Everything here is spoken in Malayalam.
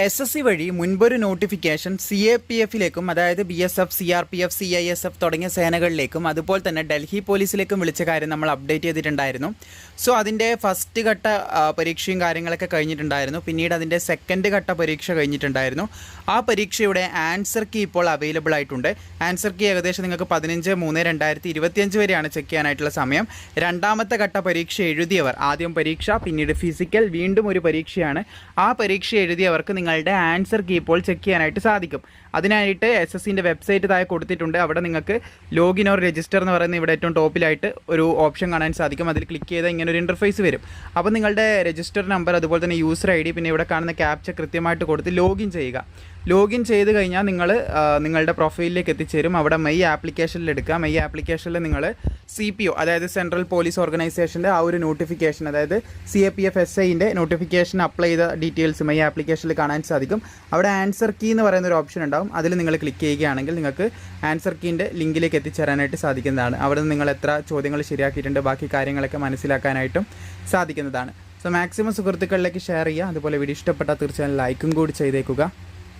SSC വഴി മുൻപൊരു നോട്ടിഫിക്കേഷൻ CAPF-ലേക്കും അതായത് BSF, CRPF, CISF തുടങ്ങിയ സേനകളിലേക്കും അതുപോലെ തന്നെ ഡൽഹി പോലീസിലേക്കും വിളിച്ച കാര്യം നമ്മൾ അപ്ഡേറ്റ് ചെയ്തിട്ടുണ്ടായിരുന്നു. സോ അതിൻ്റെ ഫസ്റ്റ് ഘട്ട പരീക്ഷയും കാര്യങ്ങളൊക്കെ കഴിഞ്ഞിട്ടുണ്ടായിരുന്നു. പിന്നീട് അതിൻ്റെ സെക്കൻഡ് ഘട്ട പരീക്ഷ കഴിഞ്ഞിട്ടുണ്ടായിരുന്നു. ആ പരീക്ഷയുടെ ആൻസർ കീ ഇപ്പോൾ അവൈലബിൾ ആയിട്ടുണ്ട്. ആൻസർ കീ ഏകദേശം നിങ്ങൾക്ക് 15/3/2025 വരെയാണ് ചെക്ക് ചെയ്യാനായിട്ടുള്ള സമയം. രണ്ടാമത്തെ ഘട്ട പരീക്ഷ എഴുതിയവർ, ആദ്യം പരീക്ഷ പിന്നീട് ഫിസിക്കൽ വീണ്ടും ഒരു പരീക്ഷയാണ്, ആ പരീക്ഷ എഴുതിയവർക്ക് നിങ്ങളുടെ ആൻസർ കീ ഇപ്പോൾ ചെക്ക് ചെയ്യാനായിട്ട് സാധിക്കും. അതിനായിട്ട് SSCൻ്റെ വെബ്സൈറ്റ് താഴെ കൊടുത്തിട്ടുണ്ട്. അവിടെ നിങ്ങൾക്ക് ലോഗിൻ ഓർ രജിസ്റ്റർ എന്ന് പറയുന്ന ഇവിടെ ഏറ്റവും ടോപ്പിലായിട്ട് ഒരു ഓപ്ഷൻ കാണാൻ സാധിക്കും. അതിൽ ക്ലിക്ക് ചെയ്താൽ ഇങ്ങനെ ഒരു ഇൻ്റർഫേസ് വരും. അപ്പോൾ നിങ്ങളുടെ രജിസ്റ്റർ നമ്പർ അതുപോലെ തന്നെ യൂസർ ID പിന്നെ ഇവിടെ കാണുന്ന ക്യാപ്ച കൃത്യമായിട്ട് കൊടുത്ത് ലോഗിൻ ചെയ്യുക. ലോഗിൻ ചെയ്ത് കഴിഞ്ഞാൽ നിങ്ങൾ നിങ്ങളുടെ പ്രൊഫൈലിലേക്ക് എത്തിച്ചേരും. അവിടെ മൈ ആപ്ലിക്കേഷനിൽ എടുക്കുക. മൈ ആപ്ലിക്കേഷനിൽ നിങ്ങൾ CPO അതായത് സെൻട്രൽ പോലീസ് ഓർഗനൈസേഷൻ്റെ ആ ഒരു നോട്ടിഫിക്കേഷൻ, അതായത് CAPF SIൻ്റെ നോട്ടിഫിക്കേഷൻ അപ്ലൈ ചെയ്ത ഡീറ്റെയിൽസ് മൈ ആപ്ലിക്കേഷനിൽ കാണാൻ സാധിക്കും. അവിടെ ആൻസർ കീ എന്ന് പറയുന്ന ഒരു ഓപ്ഷൻ ഉണ്ടാവും. അതിൽ നിങ്ങൾ ക്ലിക്ക് ചെയ്യുകയാണെങ്കിൽ നിങ്ങൾക്ക് ആൻസർ കീൻ്റെ ലിങ്കിലേക്ക് എത്തിച്ചേരാനായിട്ട് സാധിക്കുന്നതാണ്. അവിടെ നിന്ന് നിങ്ങൾ എത്ര ചോദ്യങ്ങൾ ശരിയാക്കിയിട്ടുണ്ട് ബാക്കി കാര്യങ്ങളൊക്കെ മനസ്സിലാക്കാനായിട്ടും സാധിക്കുന്നതാണ്. സോ മാക്സിമം സുഹൃത്തുക്കളിലേക്ക് ഷെയർ ചെയ്യുക. അതുപോലെ വീഡിയോ ഇഷ്ടപ്പെട്ടാൽ തീർച്ചയായും ലൈക്കും കൂടി ചെയ്തേക്കുക.